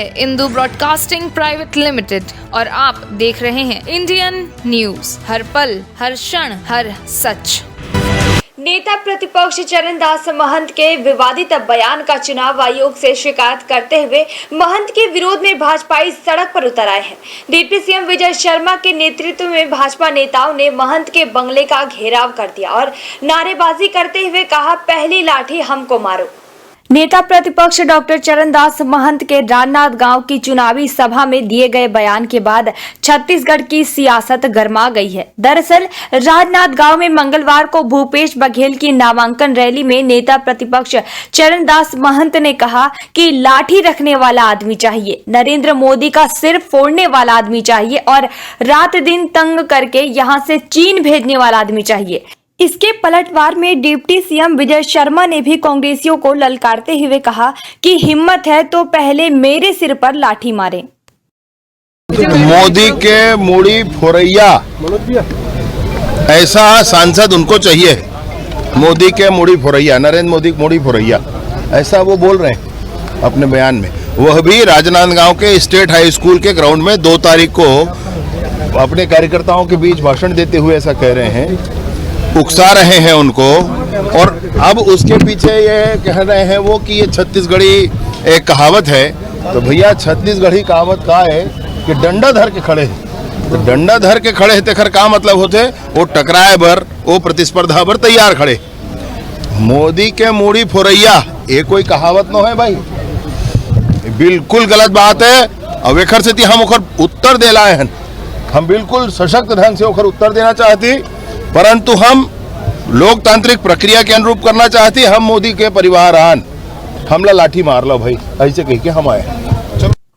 है Indu broadcasting private limited और आप देख रहे हैं इंडियन न्यूज, हर पल, हर क्षण, हर सच। नेता प्रतिपक्ष चरणदास महंत के विवादित बयान का चुनाव आयोग से शिकायत करते हुए महंत के विरोध में भाजपाई सड़क पर उतर आए हैं। डिप्टी सीएम विजय शर्मा के नेतृत्व में भाजपा नेताओं ने महंत के बंगले का घेराव कर दिया और नारेबाजी करते हुए कहा, पहली लाठी हमको मारो। नेता प्रतिपक्ष डॉक्टर चरणदास महंत के राजनांदगांव की चुनावी सभा में दिए गए बयान के बाद छत्तीसगढ़ की सियासत गर्मा गई है। दरअसल राजनांदगांव में मंगलवार को भूपेश बघेल की नामांकन रैली में नेता प्रतिपक्ष चरणदास महंत ने कहा कि लाठी रखने वाला आदमी चाहिए, नरेंद्र मोदी का सिर फोड़ने वाला आदमी चाहिए और रात दिन तंग करके यहां से चीन भेजने वाला आदमी चाहिए। इसके पलटवार में डिप्टी सीएम विजय शर्मा ने भी कांग्रेसियों को ललकारते हुए कहा कि हिम्मत है तो पहले मेरे सिर पर लाठी मारें। मोदी के मूड़ी फोरैया ऐसा सांसद उनको चाहिए। मोदी के मूड़ी फोरैया, नरेंद्र मोदी मूड़ी फोरैया, ऐसा वो बोल रहे हैं अपने बयान में। वह भी राजनांदगांव के स्टेट हाई स्कूल के ग्राउंड में 2 तारीख को अपने कार्यकर्ताओं के बीच भाषण देते हुए ऐसा कह रहे हैं, उकसा रहे हैं उनको। और अब उसके पीछे ये कह रहे हैं वो कि ये छत्तीसगढ़ी एक कहावत है। तो भैया छत्तीसगढ़ी कहावत का है कि डंडा धर के खड़े हैं। तो डंडा धर के खड़े हैं तेखर का मतलब होते वो टकराए बर, वो प्रतिस्पर्धा बर तैयार खड़े। मोदी के मूड़ी फोरैया ये कोई कहावत न है भाई, बिल्कुल गलत बात है। अब एखर से हम ओखर उत्तर दे लाए हैं। हम बिल्कुल सशक्त ढंग से ओखर उत्तर देना चाहती, परंतु हम लोकतांत्रिक प्रक्रिया के अनुरूप करना चाहती। हम मोदी के परिवार आन हमला लाठी मार लो भाई, ऐसे कह के हम आए।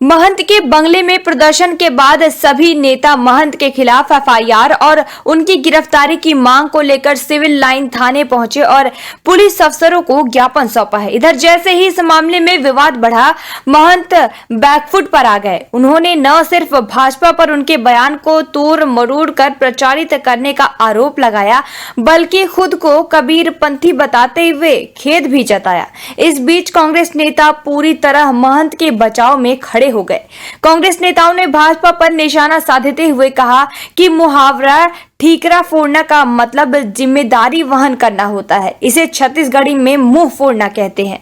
महंत के बंगले में प्रदर्शन के बाद सभी नेता महंत के खिलाफ एफआईआर और उनकी गिरफ्तारी की मांग को लेकर सिविल लाइन थाने पहुंचे और पुलिस अफसरों को ज्ञापन सौंपा है। इधर जैसे ही इस मामले में विवाद बढ़ा, महंत बैकफुट पर आ गए। उन्होंने न सिर्फ भाजपा पर उनके बयान को तोड़ मरोड़ कर प्रचारित करने का आरोप लगाया, बल्कि खुद को कबीरपंथी बताते हुए खेद भी जताया। इस बीच कांग्रेस नेता पूरी तरह महंत के बचाव में खड़े हो गए। कांग्रेस नेताओं ने भाजपा पर निशाना साधते हुए कहा कि मुहावरा ठीकरा फोड़ना का मतलब जिम्मेदारी वहन करना होता है। इसे छत्तीसगढ़ी में मुंह फोड़ना कहते हैं।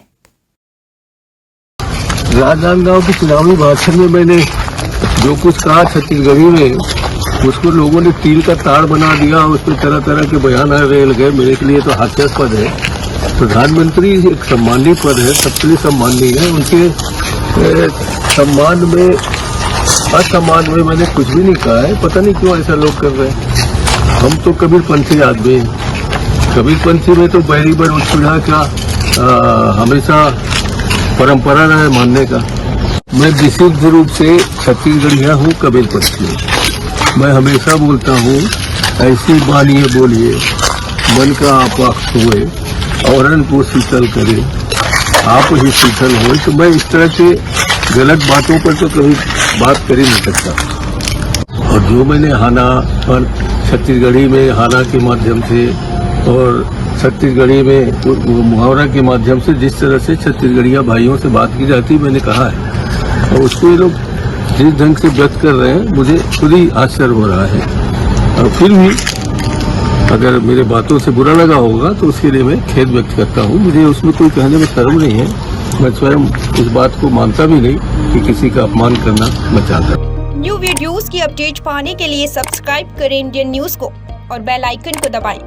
राजनांदगांव के चुनावी भाषण में मैंने जो कुछ कहा छत्तीसगढ़ी में, उसको लोगों ने कील का ताड़ बना दिया। उसमें तरह तरह के बयान आ रहे लगे। मेरे के लिए तो हास्यास्पद है। प्रधानमंत्री एक सम्मानीय पद है, सबके लिए सम्मानीय है। उनके सम्मान में असम्मान में मैंने कुछ भी नहीं कहा है। पता नहीं क्यों ऐसा लोग कर रहे हैं। हम तो कबीरपंथी आदमी, कबीरपंथी में तो बैरी बर सुझा का हमेशा परंपरा रहा है मानने का। मैं विशुद्ध रूप से छत्तीसगढ़िया हूँ, कबीरपंथी। मैं हमेशा बोलता हूँ, ऐसी बानिए बोलिए मन का आपा हुए औरन को शीतल करे, आप ही शीतल हो। तो मैं इस तरह के गलत बातों पर तो कभी बात कर ही नहीं सकता। और जो मैंने हाना पर छत्तीसगढ़ी में हाना के माध्यम से और छत्तीसगढ़ी में मुहावरा के माध्यम से जिस तरह से छत्तीसगढ़िया भाइयों से बात की जाती, मैंने कहा है। और उसको ये लोग जिस ढंग से व्यक्त कर रहे हैं, मुझे खुद ही आश्चर्य हो रहा है। और फिर भी अगर मेरे बातों से बुरा लगा होगा तो उसके लिए मैं खेद व्यक्त करता हूँ। मुझे उसमें कोई कहने में शर्म नहीं है। मैं स्वयं इस बात को मानता भी नहीं कि किसी का अपमान करना मैं चाहता। न्यू वीडियोस की अपडेट पाने के लिए सब्सक्राइब करें इंडियन न्यूज को और बेल आइकन को दबाएं।